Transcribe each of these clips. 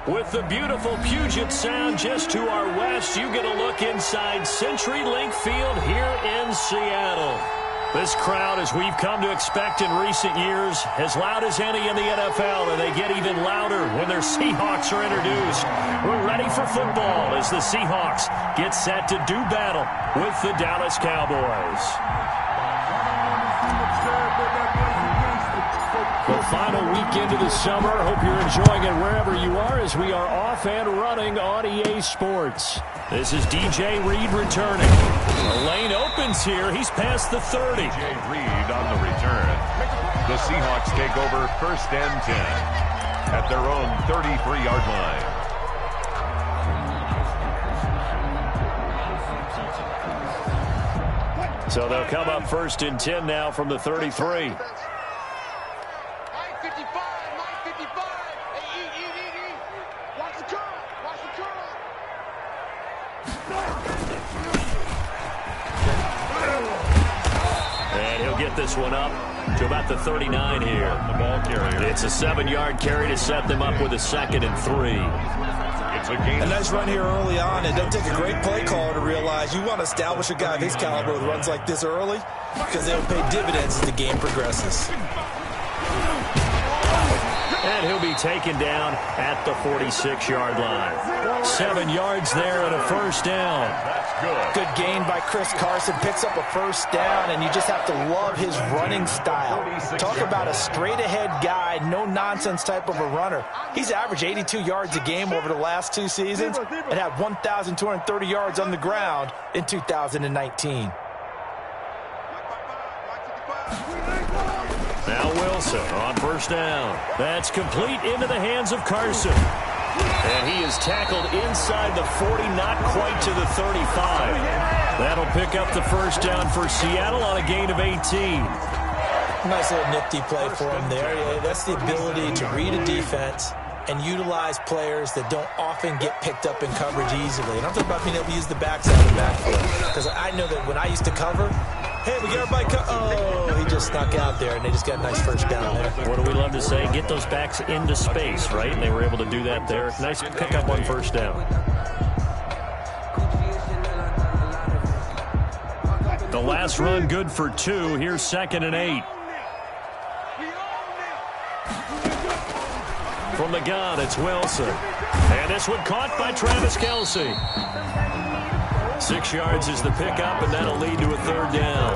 With the beautiful Puget Sound just to our west, you get a look inside CenturyLink Field here in Seattle. This crowd, as we've come to expect in recent years, as loud as any in the NFL, and they get even louder when their Seahawks are introduced. We're ready for football as the Seahawks get set to do battle with the Dallas Cowboys. The final weekend of the summer. Hope you're enjoying it wherever you are as we are off and running on EA Sports. This is DJ Reed returning. The lane opens here. He's past the 30. DJ Reed on the return. The Seahawks take over 1st and 10 at their own 33-yard line. So they'll come up 1st and 10 now from the 33. This one up to about the 39 here. The ball carrier. It's a 7-yard carry to set them up with a 2nd and 3. It's a game. A nice run here early on. It doesn't take a great play caller to realize you want to establish a guy of his caliber with runs like this early because they'll pay dividends as the game progresses. And he'll be taken down at the 46-yard line. 7 yards there and a 1st down. That's good. Good gain by Chris Carson. Picks up a 1st down, and you just have to love his running style. Talk about a straight-ahead guy, no-nonsense type of a runner. He's averaged 82 yards a game over the last 2 seasons and had 1,230 yards on the ground in 2019. Now Wilson on 1st down. That's complete into the hands of Carson. And he is tackled inside the 40, not quite to the 35. That'll pick up the 1st down for Seattle on a gain of 18. Nice little nifty play for him there. Yeah, that's the ability to read a defense and utilize players that don't often get picked up in coverage easily. And I'm talking about being able to use the backside and backfield. Because I know that when I used to cover, hey, we got everybody oh, he just snuck out there, and they just got a nice 1st down there. What do we love to say? Get those backs into space, right? And they were able to do that there. Nice pickup on 1st down. The last run good for 2. Here's 2nd and 8. From the gun, it's Wilson. And this one caught by Travis Kelce. 6 yards is the pickup, and that'll lead to a 3rd down.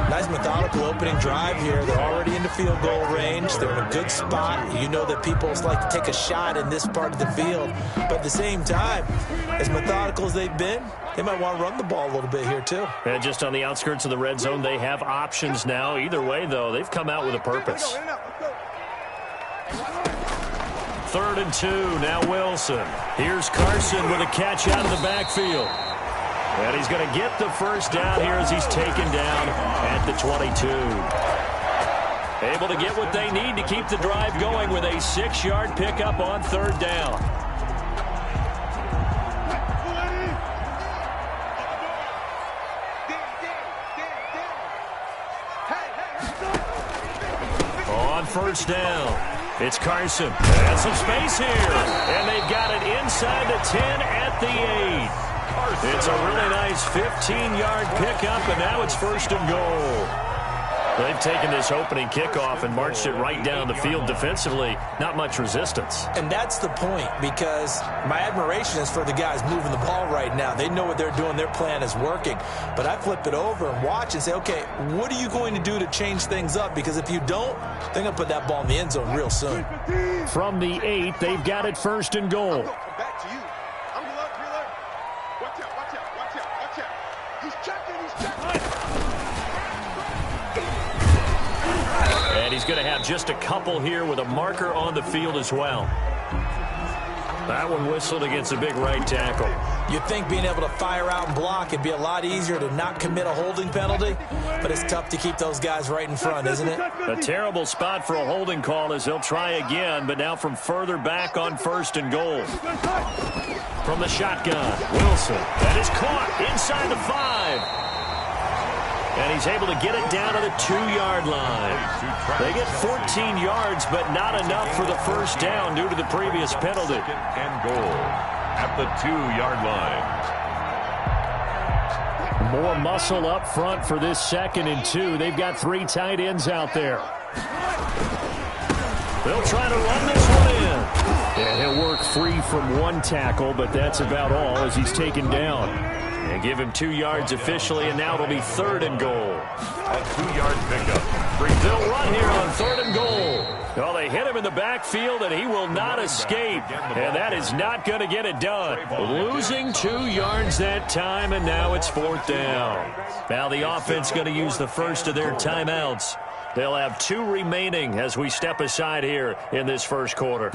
Nice methodical opening drive here. They're already into field goal range. They're in a good spot. You know that people like to take a shot in this part of the field. But at the same time, as methodical as they've been, they might want to run the ball a little bit here too. And just on the outskirts of the red zone, they have options now. Either way, though, they've come out with a purpose. 3rd and 2, now Wilson. Here's Carson with a catch out of the backfield. And he's going to get the 1st down here as he's taken down at the 22. Able to get what they need to keep the drive going with a 6-yard pickup on 3rd down. On 1st down, it's Carson. And some space here. And they've got it inside the 10 at the 8. It's a really nice 15-yard pickup, and now it's 1st and goal. They've taken this opening kickoff and marched it right down the field defensively. Not much resistance. And that's the point, because my admiration is for the guys moving the ball right now. They know what they're doing. Their plan is working. But I flip it over and watch and say, okay, what are you going to do to change things up? Because if you don't, they're going to put that ball in the end zone real soon. From the 8, they've got it 1st and goal. Back to you. I'm reload. Watch out. He's checking. And he's going to have just a couple here with a marker on the field as well. That one whistled against a big right tackle. You'd think being able to fire out and block it'd be a lot easier to not commit a holding penalty, but it's tough to keep those guys right in front, isn't it? A terrible spot for a holding call as they'll try again, but now from further back on 1st and goal. From the shotgun, Wilson. That is caught inside the 5. And he's able to get it down to the 2-yard line. They get 14 yards, but not enough for the first down due to the previous penalty. Second and goal at the 2-yard line. More muscle up front for this 2nd and 2. They've got 3 tight ends out there. They'll try to run this one in. And he'll work free from 1 tackle, but that's about all as he's taken down. And give him 2 yards officially, and now it'll be 3rd and goal. A 2-yard pickup. They'll run here on 3rd and goal. Well, they hit him in the backfield, and he will not escape. And that is not going to get it done. Losing 2 yards that time, and now it's 4th down. Now the offense going to use the first of their timeouts. They'll have 2 remaining as we step aside here in this first quarter.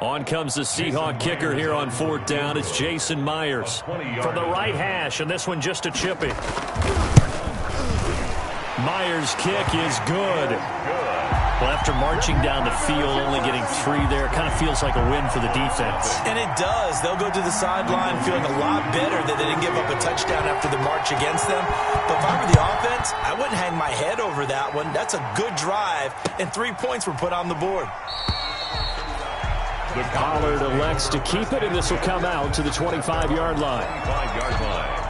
On comes the Seahawk kicker here on 4th down. It's Jason Myers from the right hash, and this one just a chippy. Myers' kick is good. Well, after marching down the field, only getting 3 there, kind of feels like a win for the defense. And it does. They'll go to the sideline feeling a lot better that they didn't give up a touchdown after the march against them. But if I were the offense, I wouldn't hang my head over that one. That's a good drive, and 3 points were put on the board. The Pollard elects to keep it, and this will come out to the 25-yard line. 25-yard line.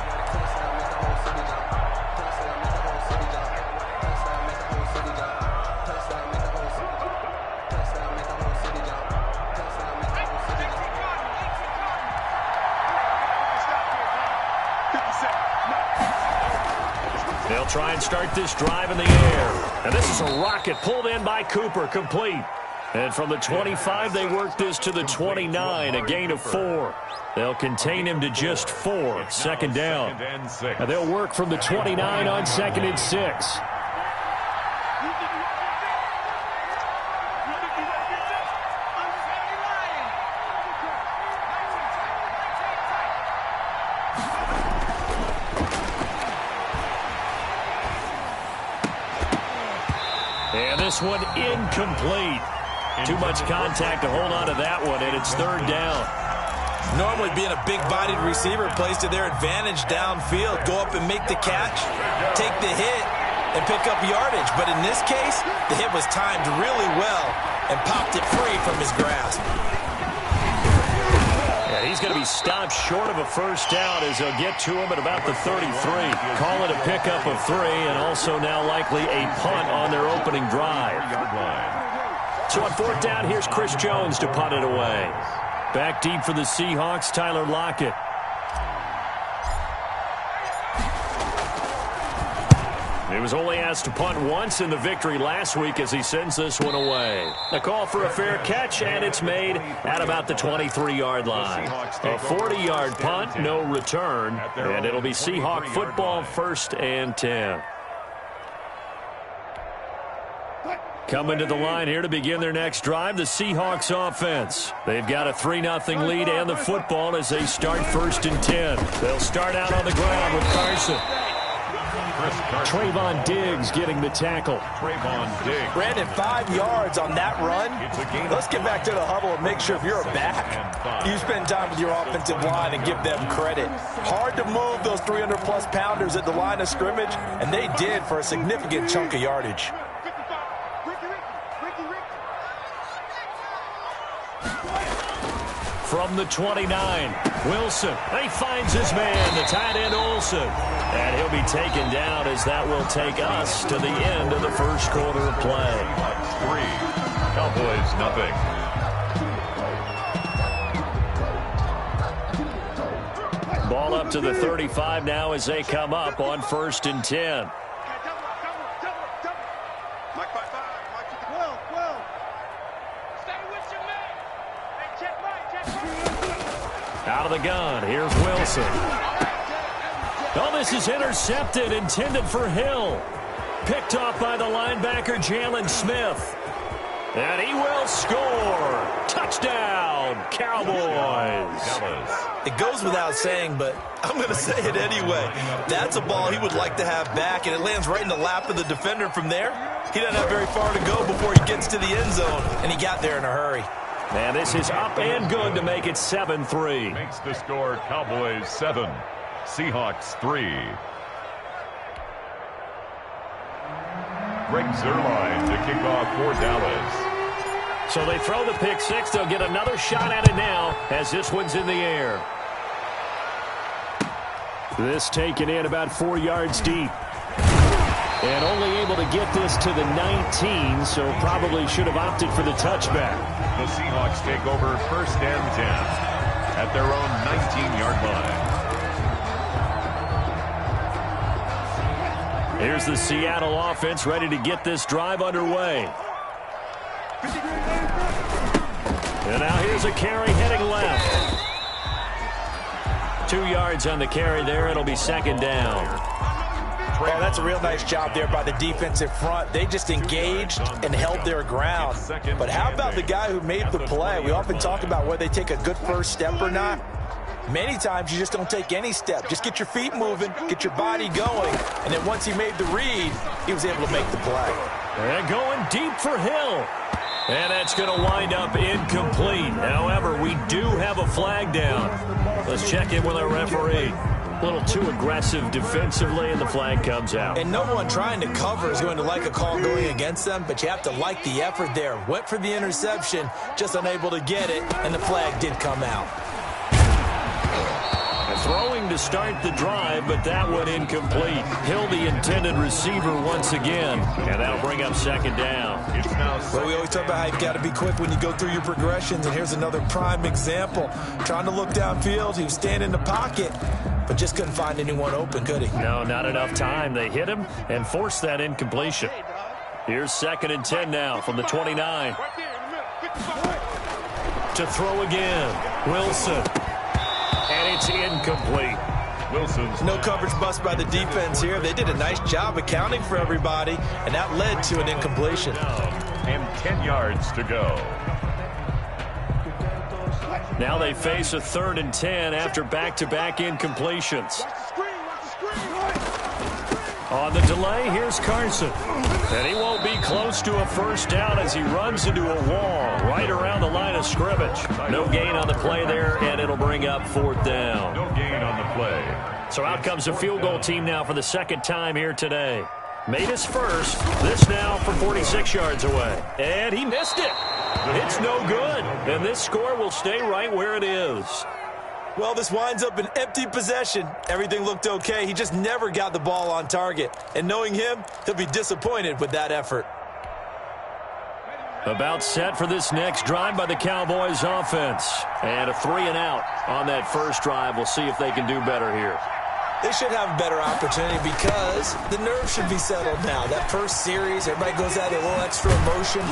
They'll try and start this drive in the air. And this is a rocket pulled in by Cooper, complete. And from the 25, they work this to the 29, a gain of 4. They'll contain him to just 4, 2nd down. And they'll work from the 29 on 2nd and 6. And this one incomplete. Too much contact to hold on to that one, and it's 3rd down. Normally being a big-bodied receiver plays to their advantage downfield. Go up and make the catch, take the hit, and pick up yardage. But in this case, the hit was timed really well and popped it free from his grasp. Yeah, he's going to be stopped short of a first down as they'll get to him at about the 33. Call it a pickup of 3, and also now likely a punt on their opening drive. So on 4th down, here's Chris Jones to punt it away. Back deep for the Seahawks, Tyler Lockett. He was only asked to punt once in the victory last week as he sends this one away. A call for a fair catch, and it's made at about the 23-yard line. A 40-yard punt, no return, and it'll be Seahawk football, 1st and 10. Coming to the line here to begin their next drive, the Seahawks offense. They've got a 3-0 lead and the football as they start 1st and 10. They'll start out on the ground with Carson. Trayvon Diggs getting the tackle. Trayvon Diggs. Brandon, 5 yards on that run. Let's get back to the huddle and make sure if you're a back, you spend time with your offensive line and give them credit. Hard to move those 300-plus pounders at the line of scrimmage, and they did for a significant chunk of yardage. From the 29, Wilson. He finds his man, the tight end Olsen. And he'll be taken down as that will take us to the end of the first quarter of play. 3, Cowboys nothing. Ball up to the 35 now as they come up on 1st and 10. Out of the gun, here's Wilson. Oh, this is intercepted, intended for Hill. Picked off by the linebacker, Jalen Smith. And he will score. Touchdown, Cowboys. It goes without saying, but I'm going to say it anyway. That's a ball he would like to have back, and it lands right in the lap of the defender from there. He doesn't have very far to go before he gets to the end zone, and he got there in a hurry. And this is up and good to make it 7-3. Makes the score Cowboys 7, Seahawks 3. Greg Zuerlein to kick off for Dallas. So they throw the pick six. They'll get another shot at it now as this one's in the air. This taken in about 4 yards deep. And only able to get this to the 19, so probably should have opted for the touchback. The Seahawks take over 1st and 10 at their own 19-yard line. Here's the Seattle offense ready to get this drive underway. And now here's a carry heading left. 2 yards on the carry there. It'll be 2nd down. Oh, that's a real nice job there by the defensive front. They just engaged and held their ground. But how about the guy who made the play? We often talk about whether they take a good first step or not. Many times you just don't take any step. Just get your feet moving, get your body going, and then once he made the read, he was able to make the play. And going deep for Hill. And that's going to wind up incomplete. However, we do have a flag down. Let's check in with our referee. A little too aggressive defensively, and the flag comes out. And no one trying to cover is going to like a call going against them, but you have to like the effort there. Went for the interception, just unable to get it, and the flag did come out. Throwing to start the drive, but that one incomplete. Hill, the intended receiver once again, and that'll bring up 2nd down. Well, we always talk about how you've got to be quick when you go through your progressions, and here's another prime example. Trying to look downfield, he was standing in the pocket, but just couldn't find anyone open, could he? No, not enough time. They hit him and forced that incompletion. Here's 2nd and 10 now from the 29. To throw again, Wilson. And it's incomplete. Wilson's no coverage bust by the defense here. They did a nice job accounting for everybody, and that led to an incompletion. And 10 yards to go. Now they face a 3rd and 10 after back-to-back incompletions. On the delay, here's Carson. And he won't be close to a 1st down as he runs into a wall right around the line of scrimmage. No gain on the play there, and it'll bring up 4th down. No gain on the play. So out comes a field goal team now for the 2nd time here today. Made his first. This now from 46 yards away. And he missed it. It's no good. And this score will stay right where it is. Well, this winds up an empty possession. Everything looked okay. He just never got the ball on target. And knowing him, he'll be disappointed with that effort. About set for this next drive by the Cowboys offense. And a 3-and-out on that first drive. We'll see if they can do better here. They should have a better opportunity because the nerves should be settled now. That first series, everybody goes out with a little extra emotion.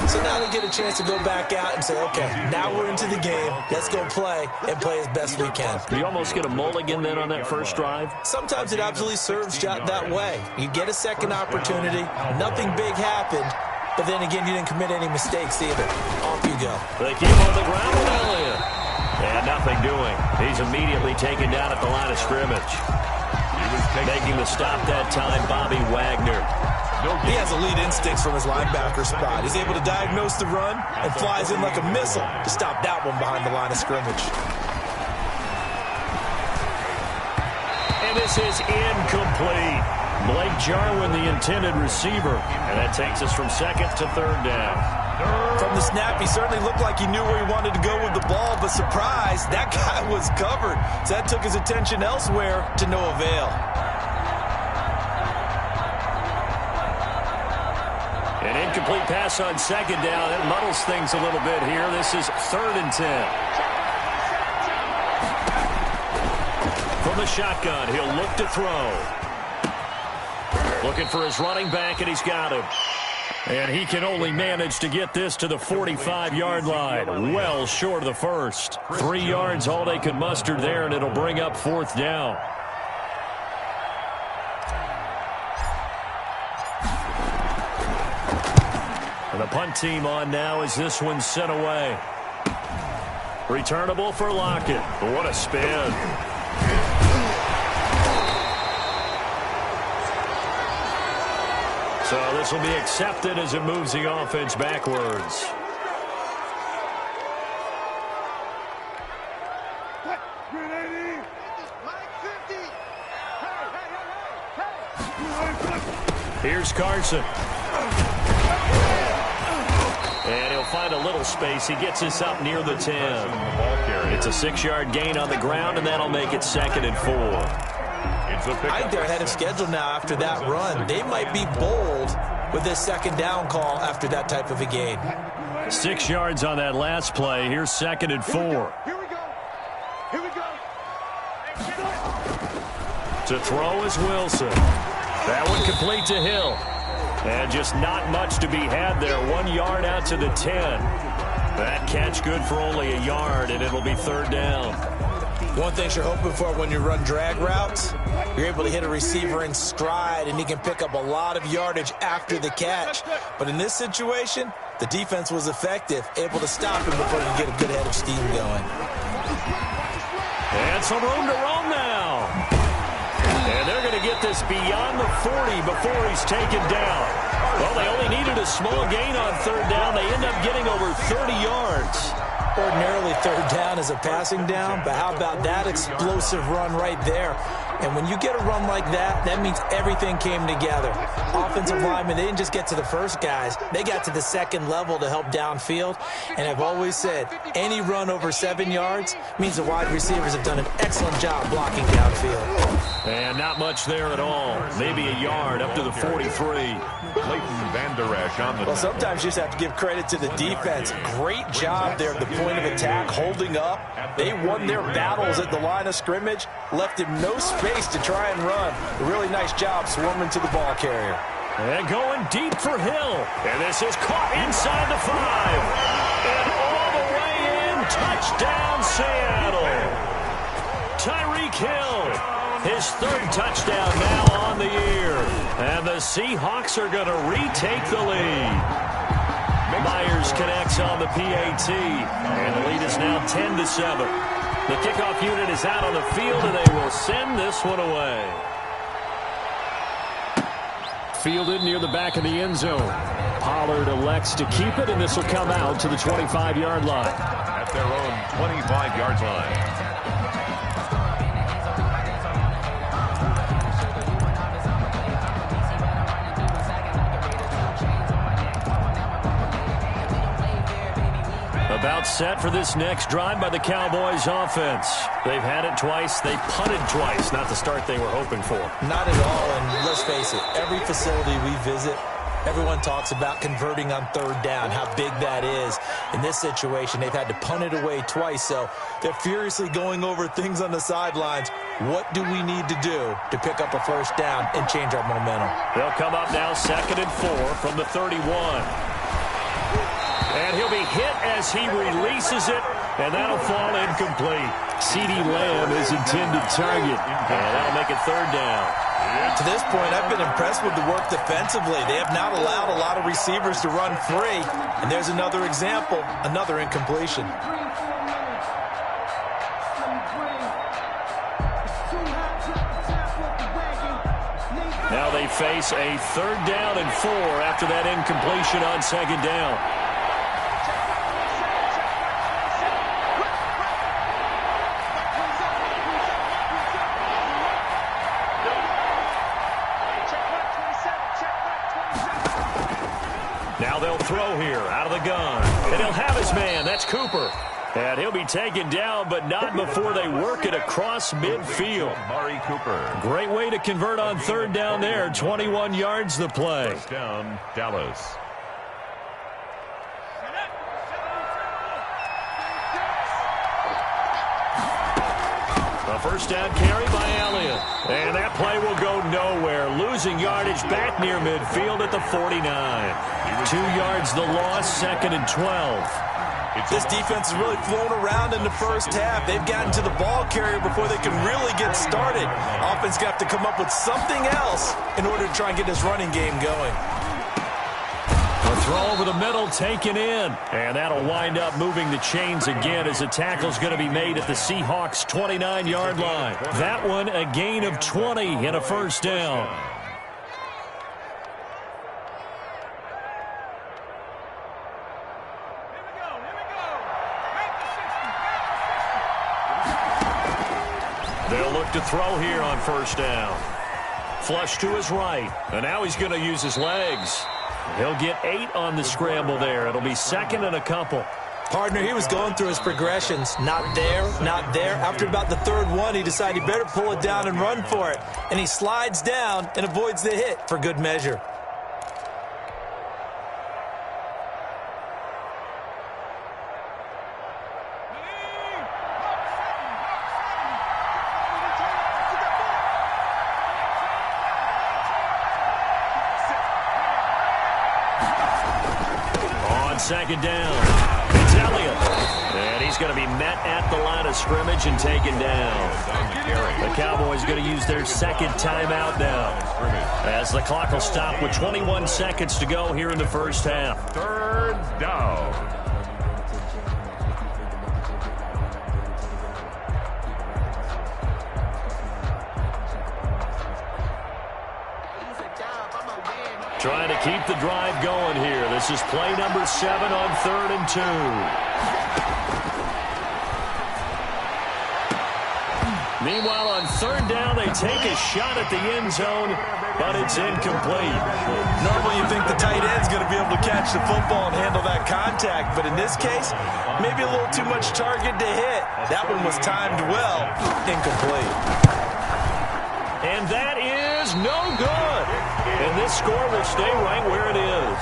So now they get a chance to go back out and say, okay, now we're into the game. Let's go play and play as best we can. Do you almost get a mulligan then on that first drive? Sometimes it absolutely serves that way. You get a second opportunity. Nothing big happened. But then again, you didn't commit any mistakes either. Off you go. They keep on the ground with Elliott. And nothing doing. He's immediately taken down at the line of scrimmage. Making the stop that time, Bobby Wagner. He has elite instincts from his linebacker spot. He's able to diagnose the run and flies in like a missile to stop that one behind the line of scrimmage. And this is incomplete. Blake Jarwin, the intended receiver. And that takes us from 2nd to 3rd down. From the snap, he certainly looked like he knew where he wanted to go with the ball, but surprise, that guy was covered. So that took his attention elsewhere to no avail. An incomplete pass on 2nd down. It muddles things a little bit here. This is 3rd and 10. From the shotgun, he'll look to throw. Looking for his running back, and he's got him. And he can only manage to get this to the 45-yard line. Well short of the first. 3 yards all they could muster there, and it'll bring up 4th down. And the punt team on now as this one's sent away. Returnable for Lockett. What a spin. So this will be accepted as it moves the offense backwards. Here's Carson. And he'll find a little space. He gets us up near the 10. It's a 6-yard gain on the ground, and that'll make it 2nd and 4. I think they're ahead of schedule now after that run. They might be bold with this 2nd down call after that type of a gain. 6 yards on that last play. Here's 2nd and 4. Here we go. Here we go. To throw is Wilson. That one complete to Hill. And just not much to be had there. 1 yard out to the 10. That catch good for only a yard, and it'll be 3rd down. One thing you're hoping for when you run drag routes, you're able to hit a receiver in stride, and he can pick up a lot of yardage after the catch. But in this situation, the defense was effective, able to stop him before he could get a good head of steam going. And some room to roam now. And they're going to get this beyond the 40 before he's taken down. Well, they only needed a small gain on 3rd down. They end up getting over 30 yards. Ordinarily, 3rd down is a passing down, but how about that explosive run right there? And when you get a run like that, that means everything came together. Offensive linemen, they didn't just get to the first guys. They got to the 2nd level to help downfield. And I've always said, any run over 7 yards means the wide receivers have done an excellent job blocking downfield. And not much there at all. Maybe a yard up to the 43. Leighton Vander Esch on the Well, sometimes you just have to give credit to the defense. Great job there at the point of attack, holding up. They won their battles at the line of scrimmage, left him no space to try and run. A really nice job swarming to the ball carrier. And going deep for Hill. And this is caught inside the 5. And all the way in. Touchdown, Seattle. Tyreek Hill. His 3rd touchdown now on the year. And the Seahawks are going to retake the lead. Myers connects on the PAT. And the lead is now 10-7. The kickoff unit is out on the field, and they will send this one away. Fielded near the back of the end zone. Pollard elects to keep it, and this will come out to the 25-yard line. At their own 25-yard line. About set for this next drive by the Cowboys offense. They've had it twice. They punted twice. Not the start they were hoping for. Not at all, and let's face it, every facility we visit, everyone talks about converting on 3rd down, how big that is. In this situation, they've had to punt it away twice, so they're furiously going over things on the sidelines. What do we need to do to pick up a 1st down and change our momentum? They'll come up now 2nd and 4 from the 31. And he'll be hit as he releases it, and that'll fall incomplete. CeeDee Lamb is intended target, and that'll make it 3rd down. To this point, I've been impressed with the work defensively. They have not allowed a lot of receivers to run free, and there's another example, another incompletion. Now they face a 3rd down and 4 after that incompletion on 2nd down. Now they'll throw here out of the gun. And he'll have his man. That's Cooper. And he'll be taken down, but not before they work it across midfield. Mari Cooper. Great way to convert on 3rd down there. 21 yards the play. First down, Dallas. A 1st down carry by Elliott. And that play will go nowhere. Losing yardage back near midfield at the 49. 2 yards the loss, 2nd and 12. This defense has really flown around in the first half. They've gotten to the ball carrier before they can really get started. Offense got to come up with something else in order to try and get this running game going. A throw over the middle taken in. And that'll wind up moving the chains again as the tackle's going to be made at the Seahawks' 29-yard line. That one a gain of 20 and a 1st down. They'll look to throw here on 1st down. flush to his right. And now he's going to use his legs. He'll get 8 on the scramble there. It'll be second and a couple. Partner, he was going through his progressions. Not there, not there. After about the third one, he decided he better pull it down and run for it. And he slides down and avoids the hit for good measure. On second down. And he's going to be met at the line of scrimmage and taken down. The Cowboys going to use their second timeout now, as the clock will stop with 21 seconds to go here in the first half. Third down. Trying to keep the drive going here. This is play number 7 on 3rd and 2. Meanwhile, on 3rd down, they take a shot at the end zone, but it's incomplete. Normally you think the tight end's going to be able to catch the football and handle that contact, but in this case, maybe a little too much target to hit. That one was timed well. Incomplete. And that is no good. And this score will stay right where it is.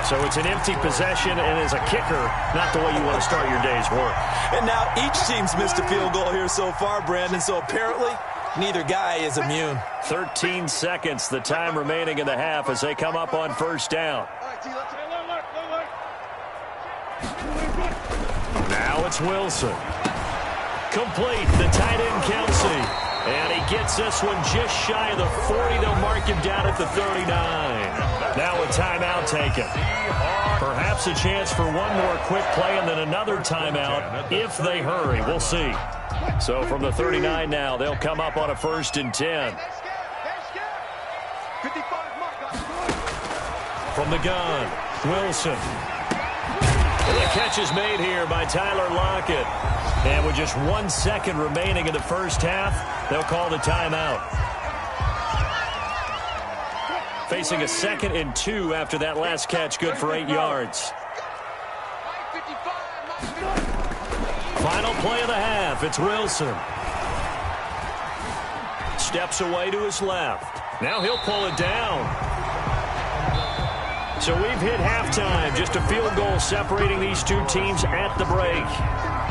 So it's an empty possession, and as a kicker, not the way you want to start your day's work. And now each team's missed a field goal here so far, Brandon, so apparently neither guy is immune. 13 seconds, the time remaining in the half as they come up on 1st down. Now it's Wilson. Complete, the tight end Kelsey. And he gets this one just shy of the 40. They'll mark him down at the 39. Now a timeout taken. Perhaps a chance for one more quick play and then another timeout if they hurry. We'll see. So from the 39 now, they'll come up on a 1st and 10. From the gun, Wilson. And the catch is made here by Tyler Lockett. And with just 1 second remaining in the first half, they'll call the timeout. Facing a 2nd and 2 after that last catch, good for 8 yards. Final play of the half, it's Wilson. Steps away to his left. Now he'll pull it down. So we've hit halftime, just a field goal separating these two teams at the break.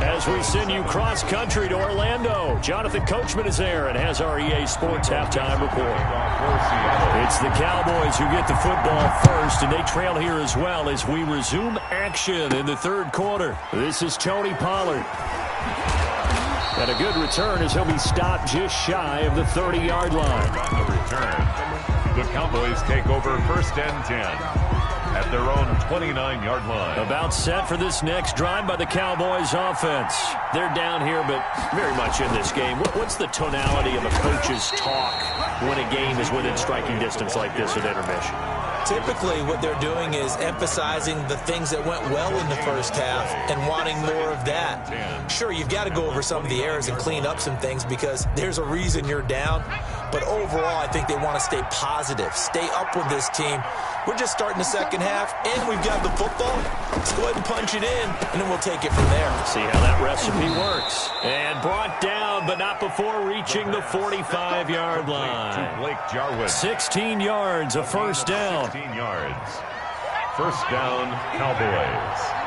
As we send you cross-country to Orlando, Jonathan Coachman is there and has our EA Sports halftime report. It's the Cowboys who get the football first, and they trail here as well as we resume action in the 3rd quarter. This is Tony Pollard. And a good return as he'll be stopped just shy of the 30-yard line. On the return, the Cowboys take over 1st and 10. At their own 29-yard line. About set for this next drive by the Cowboys offense. They're down here, but very much in this game. What's the tonality of a coach's talk when a game is within striking distance like this at intermission? Typically, what they're doing is emphasizing the things that went well in the first half and wanting more of that. Sure, you've got to go over some of the errors and clean up some things because there's a reason you're down. But overall, I think they want to stay positive, stay up with this team. We're just starting the second half, and we've got the football. Let's go ahead and punch it in, and then we'll take it from there. See how that recipe works. And brought down, but not before reaching the 45-yard line. Blake Jarwin. 16 yards, a 1st down. 16 yards. 1st down, Cowboys.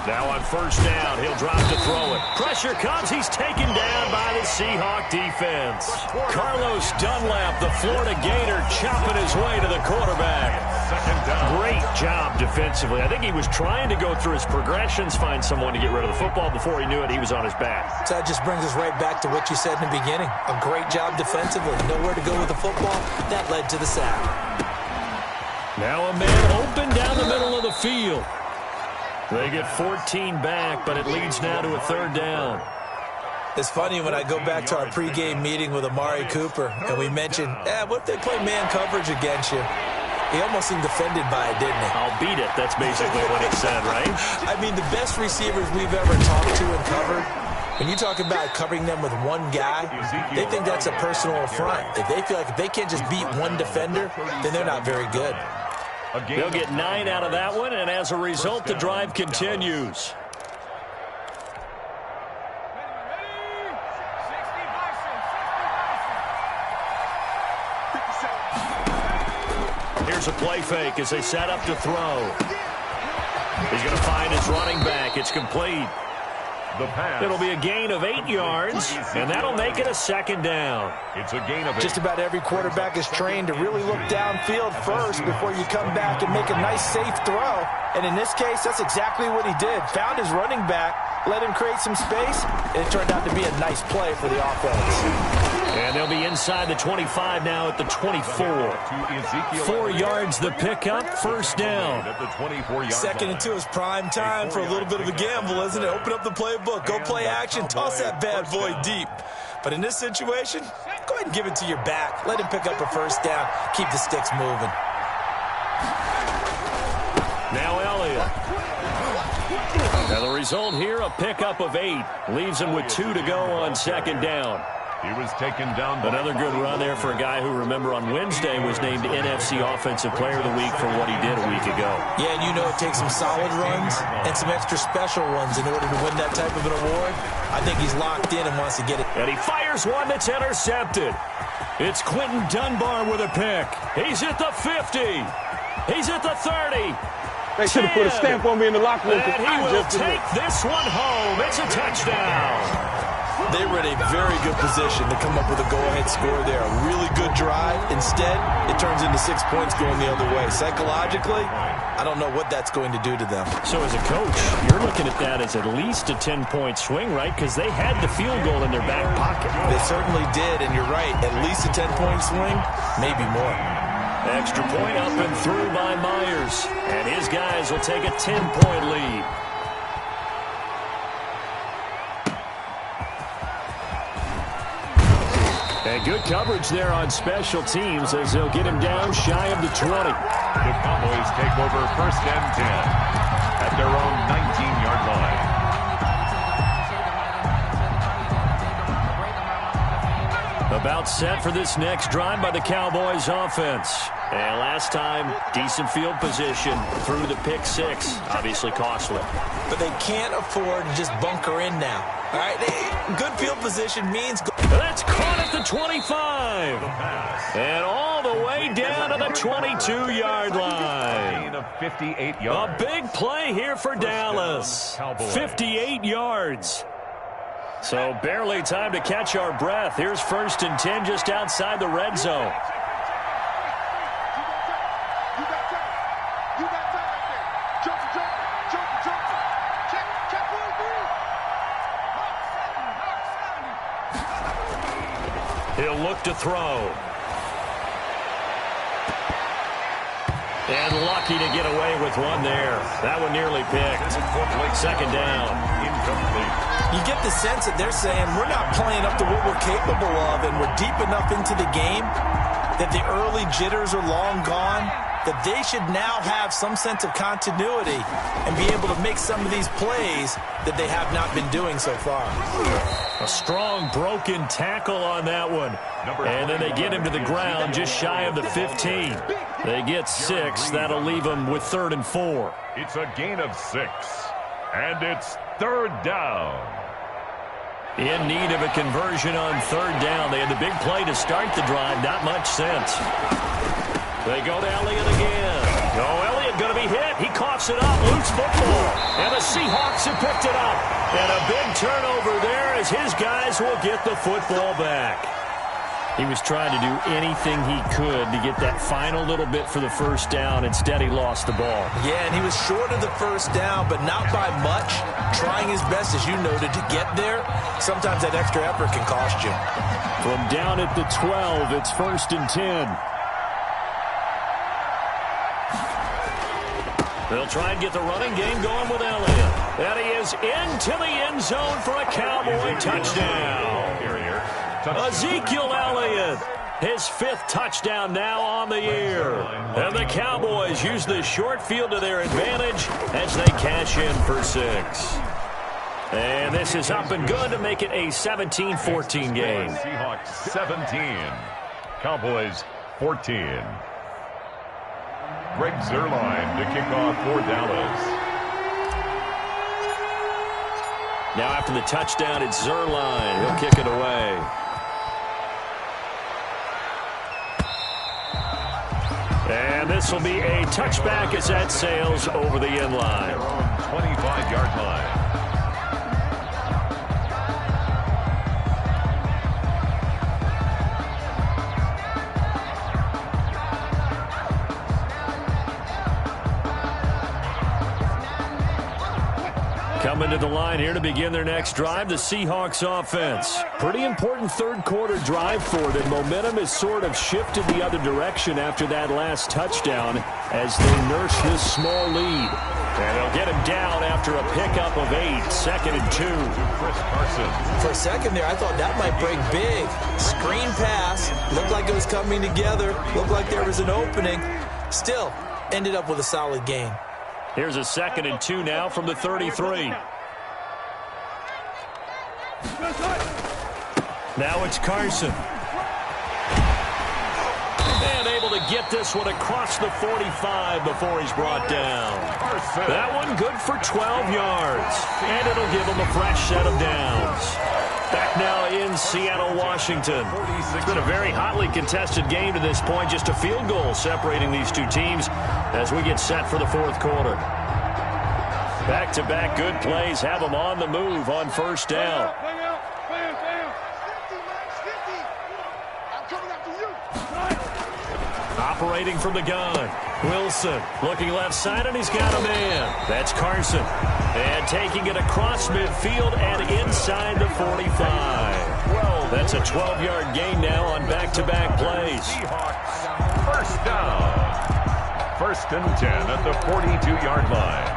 Now on 1st down, he'll drop to throw it. Pressure comes. He's taken down by the Seahawk defense. Carlos Dunlap, the Florida Gator, chopping his way to the quarterback. Great job defensively. I think he was trying to go through his progressions, find someone to get rid of the football. Before he knew it, he was on his back. So that just brings us right back to what you said in the beginning. A great job defensively. Nowhere to go with the football. That led to the sack. Now a man open down the middle of the field. They get 14 back, but it leads now to a 3rd down. It's funny when I go back to our pregame meeting with Amari Cooper, and we mentioned, what if they play man coverage against you? He almost seemed offended by it, didn't he? I'll beat it. That's basically what he said, right? I mean, the best receivers we've ever talked to and covered, When you talk about covering them with one guy, they think that's a personal affront. If they feel like if they can't just beat one defender, then they're not very good. They'll get 9 out of that one, and as a result, the drive continues. Here's a play fake as they set up to throw. He's going to find his running back. It's complete. It'll be a gain of 8 yards, and that'll make it a second down. It's a gain of 8. Just about every quarterback is trained to really look downfield first before you come back and make a nice, safe throw. And in this case, that's exactly what he did. Found his running back, let him create some space, and it turned out to be a nice play for the offense. And they'll be inside the 25 now at the 24. 4 yards the pickup, first down. Second and 2 is prime time for a little bit of a gamble, isn't it? Open up the playbook, go play action, toss that bad boy deep. But in this situation, go ahead and give it to your back. Let him pick up a first down. Keep the sticks moving. Now Elliott. Now the result here, a pickup of 8. Leaves him with 2 to go on second down. He was taken down. Another good run there for a guy who, remember, on Wednesday was named NFC Offensive Player of the Week for what he did a week ago. Yeah, and you know it takes some solid runs and some extra special ones in order to win that type of an award. I think he's locked in and wants to get it. And he fires one that's intercepted. It's Quentin Dunbar with a pick. He's at the 50. He's at the 30. They should have put a stamp on me in the locker room. And he will take this one home. It's a touchdown. They were in a very good position to come up with a go-ahead score there. A really good drive. Instead, it turns into 6 points going the other way. Psychologically, I don't know what that's going to do to them. So as a coach, you're looking at that as at least a 10-point swing, right? Because they had the field goal in their back pocket. They certainly did, and you're right. At least a 10-point swing, maybe more. Extra point up and through by Myers. And his guys will take a 10-point lead. And good coverage there on special teams as they'll get him down shy of the 20. The Cowboys take over first and 10 at their own 19-yard line. About set for this next drive by the Cowboys offense. And last time, decent field position through the pick 6. Obviously costly. But they can't afford to just bunker in now. All right, good field position means... That's caught at the 25. And all the way down to the 22-yard line. Gain of 58 yards. A big play here for Dallas. 58 yards. So barely time to catch our breath. Here's first and 10 just outside the red zone. He'll look to throw. And lucky to get away with one there. That one nearly picked. Second down. Incomplete. You get the sense that they're saying we're not playing up to what we're capable of, and we're deep enough into the game that the early jitters are long gone, that they should now have some sense of continuity and be able to make some of these plays that they have not been doing so far. A strong broken tackle on that one. And then they get him to the ground just shy of the 15. They get 6. That'll leave them with 3rd and 4. It's a gain of 6. And it's 3rd down. In need of a conversion on 3rd down. They had the big play to start the drive. Not much sense. They go to Elliott again. Oh, Elliott going to be hit. He coughs it up. Loose football. And the Seahawks have picked it up. And a big turnover there as his guys will get the football back. He was trying to do anything he could to get that final little bit for the first down. Instead, he lost the ball. Yeah, and he was short of the first down, but not by much. Trying his best, as you noted, to get there. Sometimes that extra effort can cost you. From down at the 12, it's 1st and 10. They'll try and get the running game going with Elliott. And he is into the end zone for a Cowboy touchdown. Ezekiel Elliott, his 5th touchdown now on the year. And the Cowboys use the short field to their advantage as they cash in for 6. And this is up and good to make it a 17-14 game. Seahawks 17, Cowboys 14. Greg Zuerlein to kick off for Dallas. Now after the touchdown, it's Zuerlein. He'll kick it away. And this will be a touchback as that sails over the end line. 25-yard line. Coming to the line here to begin their next drive, the Seahawks offense. Pretty important third-quarter drive for them. Momentum has sort of shifted the other direction after that last touchdown as they nurse this small lead. And they'll get him down after a pickup of 8, 2nd and 2. Chris Carson. For a second there, I thought that might break big. Screen pass. Looked like it was coming together. Looked like there was an opening. Still, ended up with a solid gain. Here's a 2nd and 2 now from the 33. Now it's Carson. And able to get this one across the 45 before he's brought down. That one good for 12 yards. And it'll give him a fresh set of downs. Back now in Seattle, Washington. It's been a very hotly contested game to this point. Just a field goal separating these two teams as we get set for the fourth quarter. Back-to-back good plays have them on the move on first down. Operating from the gun. Wilson looking left side, and he's got a man. That's Carson. And taking it across midfield and inside the 45. Well, that's a 12-yard gain now on back-to-back plays. Seahawks first down. 1st and 10 at the 42-yard line.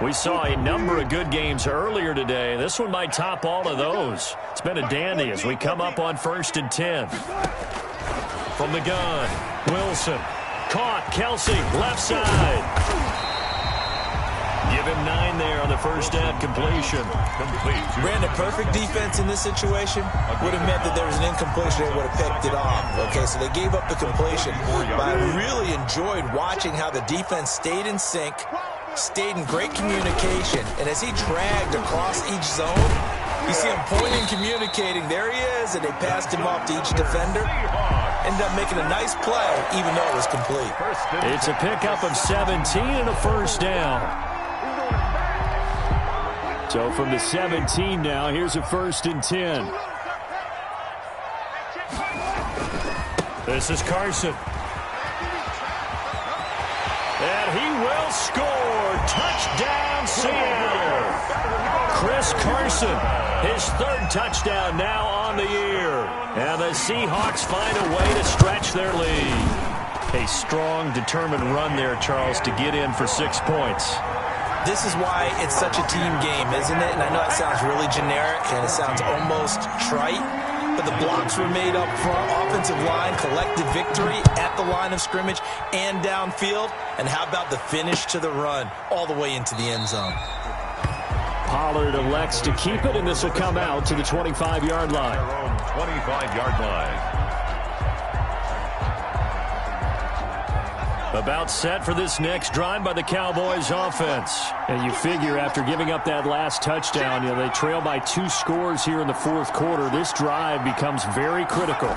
We saw a number of good games earlier today. This one might top all of those. It's been a dandy as we come up on 1st and 10. From the gun, Wilson. Caught, Kelsey, left side. Give him 9 there on the first down completion. Complete. Brandon, perfect defense in this situation would have meant that there was an incompletion. They would have picked it off. Okay, so they gave up the completion. But I really enjoyed watching how the defense stayed in sync, stayed in great communication. And as he dragged across each zone, you see him pointing, communicating. There he is, and they passed him off to each defender. Ended up making a nice play, even though it was complete. It's a pickup of 17 and a first down. So from the 17 now, here's a 1st and 10. This is Carson. And he will score. Touchdown, Seattle. Chris Carson, his 3rd touchdown now on the year. And the Seahawks find a way to stretch their lead. A strong, determined run there, Charles, to get in for 6 points. This is why it's such a team game, isn't it? And I know that sounds really generic and it sounds almost trite, but the blocks were made up front, offensive line, collective victory at the line of scrimmage and downfield. And how about the finish to the run all the way into the end zone? Pollard elects to keep it, and this will come out to the 25-yard line. Their own 25-yard line. About set for this next drive by the Cowboys offense. And you figure after giving up that last touchdown, they trail by 2 scores here in the fourth quarter. This drive becomes very critical.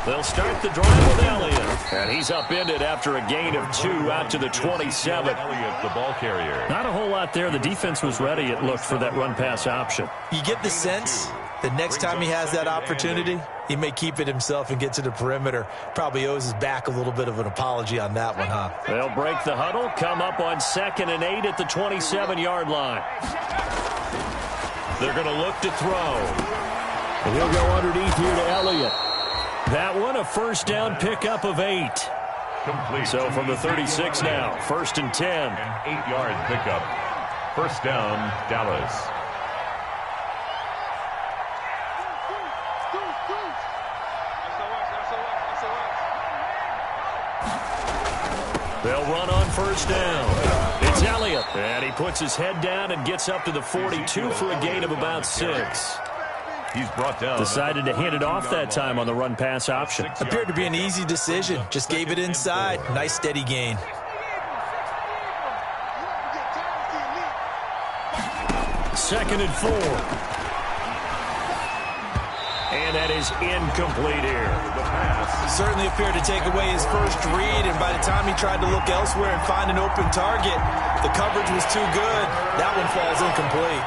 They'll start the drive with Elliott. And he's upended after a gain of 2 out to the 27. Elliott, the ball carrier. Not a whole lot there. The defense was ready, it looked, for that run-pass option. You get the sense that next time he has that opportunity, he may keep it himself and get to the perimeter. Probably owes his back a little bit of an apology on that one, huh? They'll break the huddle, come up on 2nd and 8 at the 27-yard line. They're going to look to throw. And he'll go underneath here to Elliott. That one, a first down pickup of 8. Complete. So from the 36 now, 1st and 10. An 8-yard pickup. First down, Dallas. They'll run on first down. It's It's Elliott. And he puts his head down and gets up to the 42 for a gain of about 6. He's brought down. Decided to hand it off that time on the run-pass option. Appeared to be an easy decision. Just gave it inside. Nice steady gain. Second and 4. And that is incomplete here. Certainly appeared to take away his first read, and by the time he tried to look elsewhere and find an open target, the coverage was too good. That one falls incomplete.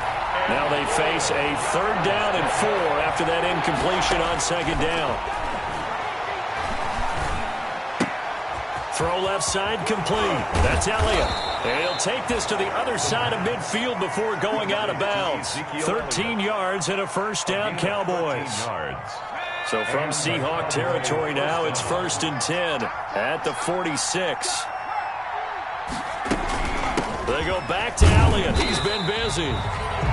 Now they face a 3rd down and 4 after that incompletion on 2nd down. Throw left side complete. That's Elliott. And he'll take this to the other side of midfield before going out of bounds. 13 yards and a 1st down, Cowboys. So from Seahawk territory now, it's 1st and 10 at the 46. They go back to Elliott. He's been busy.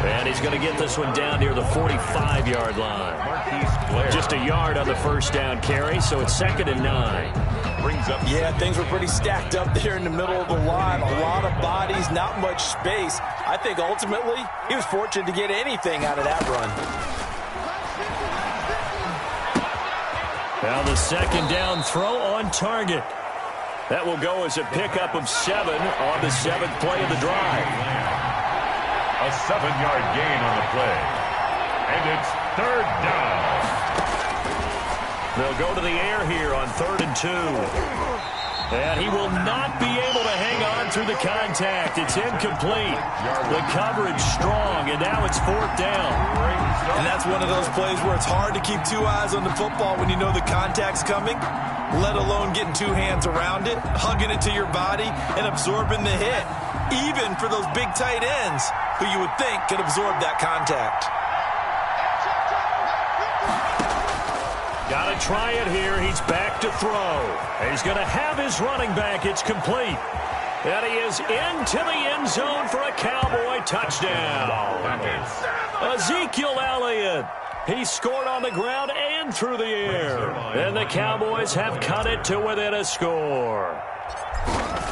And he's going to get this one down near the 45-yard line. Just a yard on the 1st down carry, so it's 2nd and 9. Yeah, things were pretty stacked up there in the middle of the line. A lot of bodies, not much space. I think ultimately he was fortunate to get anything out of that run. Now the 2nd down throw on target. That will go as a pickup of 7 on the 7th play of the drive. A 7-yard gain on the play. And it's 3rd down. They'll go to the air here on 3rd and 2. And he will not be able to hang on through the contact. It's incomplete. The coverage strong, and now it's 4th down. And that's one of those plays where it's hard to keep 2 eyes on the football when you know the contact's coming, let alone getting 2 hands around it, hugging it to your body, and absorbing the hit. Even for those big tight ends who you would think could absorb that contact. Got to try it here. He's back to throw. He's going to have his running back. It's complete. And he is into the end zone for a Cowboy touchdown. Ezekiel Elliott. He scored on the ground and through the air. And the Cowboys have cut it to within a score.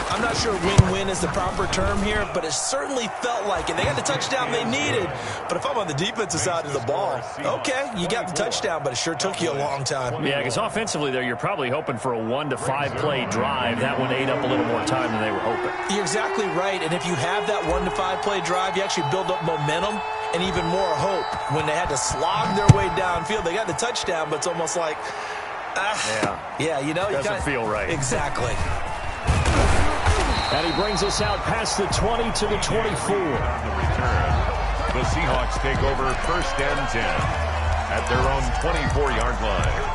I'm not sure win-win is the proper term here, but it certainly felt like it. They got the touchdown they needed, but if I'm on the defensive side of the ball, okay, you got the touchdown, but it sure took you a long time. Yeah, because offensively there, you're probably hoping for a 1 to 5 play drive. That one ate up a little more time than they were hoping. You're exactly right, and if you have that 1 to 5 play drive, you actually build up momentum and even more hope. When they had to slog their way downfield, they got the touchdown, but it's almost like, yeah, you know, doesn't feel right. Exactly. And he brings us out past the 20 to the 24. The Seahawks take over 1st and 10 at their own 24-yard line.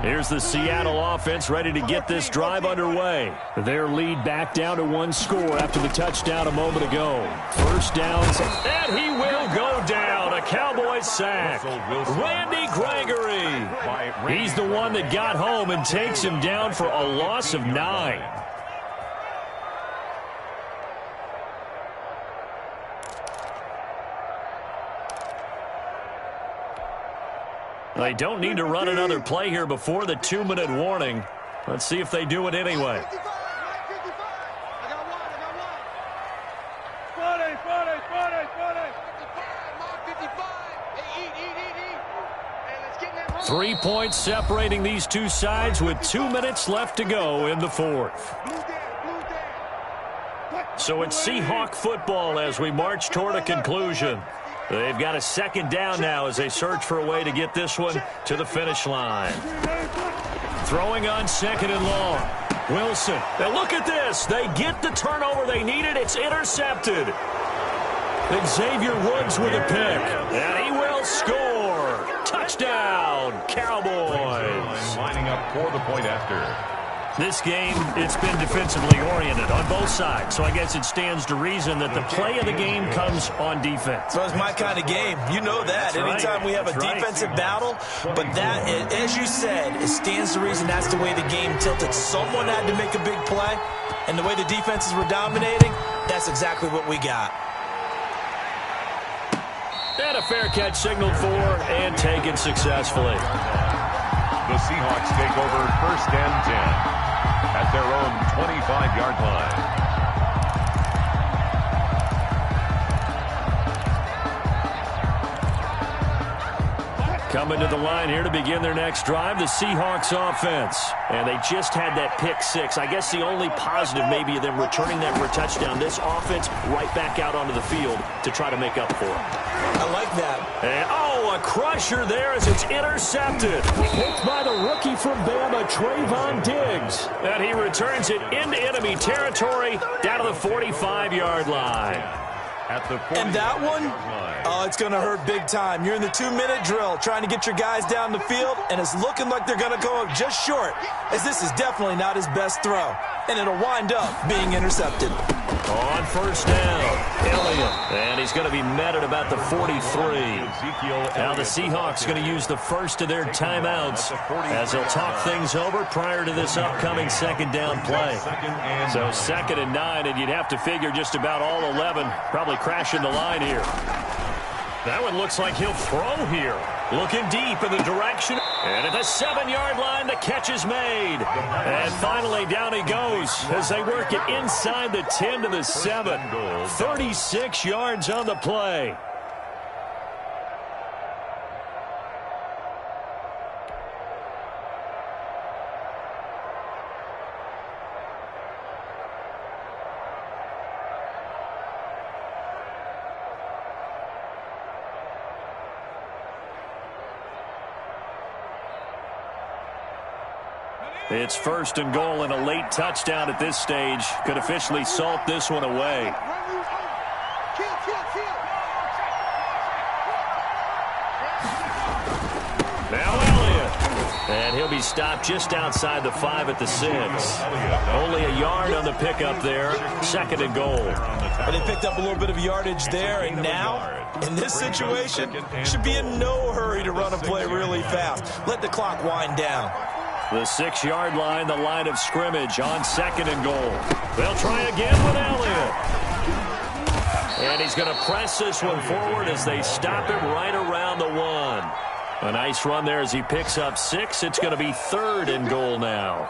Here's the Seattle offense ready to get this drive underway. Their lead back down to 1 score after the touchdown a moment ago. 1st downs, and he will go down. A Cowboys sack. Randy Gregory. He's the one that got home and takes him down for a loss of 9. They don't need to run another play here before the 2-minute warning. Let's see if they do it anyway. I got one. 3 points separating these two sides with 2 minutes left to go in the 4th. So it's Seahawk football as we march toward a conclusion. They've got a 2nd down now as they search for a way to get this one to the finish line. Throwing on 2nd and long. Wilson. Now look at this. They get the turnover they needed. It's intercepted. Xavier Woods with a pick. And he will score. Touchdown, Cowboys. Lining up for the point after. This game, it's been defensively oriented on both sides, so I guess it stands to reason that the play of the game comes on defense. So it's my kind of game. You know that. That's Anytime we have a defensive battle, but that, as you said, it stands to reason that's the way the game tilted. Someone had to make a big play, and the way the defenses were dominating, that's exactly what we got. And a fair catch signaled for and taken successfully. The Seahawks take over 1st and 10 at their own 25-yard line. Coming to the line here to begin their next drive, the Seahawks offense. And they just had that pick six. I guess the only positive maybe of them returning that for a touchdown. This offense right back out onto the field to try to make up for it. I like that. And, a crusher there as it's intercepted. Picked by the rookie from Bama, Trayvon Diggs. And he returns it into enemy territory down to the 45-yard line. And that one, it's going to hurt big time. You're in the 2-minute drill trying to get your guys down the field, and it's looking like they're going to go just short, as this is definitely not his best throw. And it'll wind up being intercepted. On 1st down, Elliott. And he's going to be met at about the 43. Now the Seahawks going to use the first of their timeouts as they'll talk things over prior to this upcoming 2nd down play. So 2nd and 9, and you'd have to figure just about all 11 probably crashing the line here. That one looks like he'll throw here. Looking deep in the direction. And at the 7-yard line, the catch is made. And finally, down he goes as they work it inside the 10 to the 7. 36 yards on the play. It's 1st and goal, and a late touchdown at this stage could officially salt this one away. Now Elliott. And he'll be stopped just outside the 5 at the 6. Only a yard on the pickup there. 2nd and goal. But they picked up a little bit of yardage there, and now, in this situation, should be in no hurry to run a play really fast. Let the clock wind down. The 6-yard line, the line of scrimmage on 2nd and goal. They'll try again with Elliott. And he's going to press this one forward as they stop him right around the 1. A nice run there as he picks up 6. It's going to be 3rd and goal now.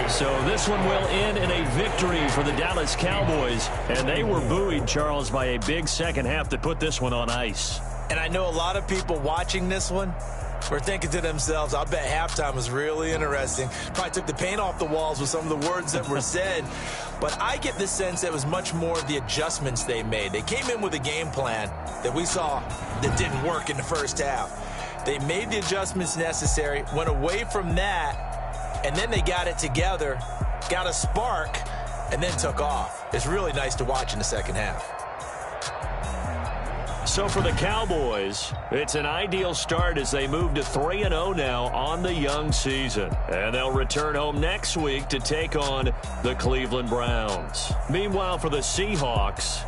So this one will end in a victory for the Dallas Cowboys. And they were buoyed, Charles, by a big second half to put this one on ice. And I know a lot of people watching this one were thinking to themselves, I bet halftime was really interesting. Probably took the paint off the walls with some of the words that were said. But I get the sense that it was much more the adjustments they made. They came in with a game plan that we saw that didn't work in the first half. They made the adjustments necessary, went away from that, and then they got it together, got a spark, and then took off. It's really nice to watch in the second half. So for the Cowboys, it's an ideal start as they move to 3-0 now on the young season. And they'll return home next week to take on the Cleveland Browns. Meanwhile, for the Seahawks,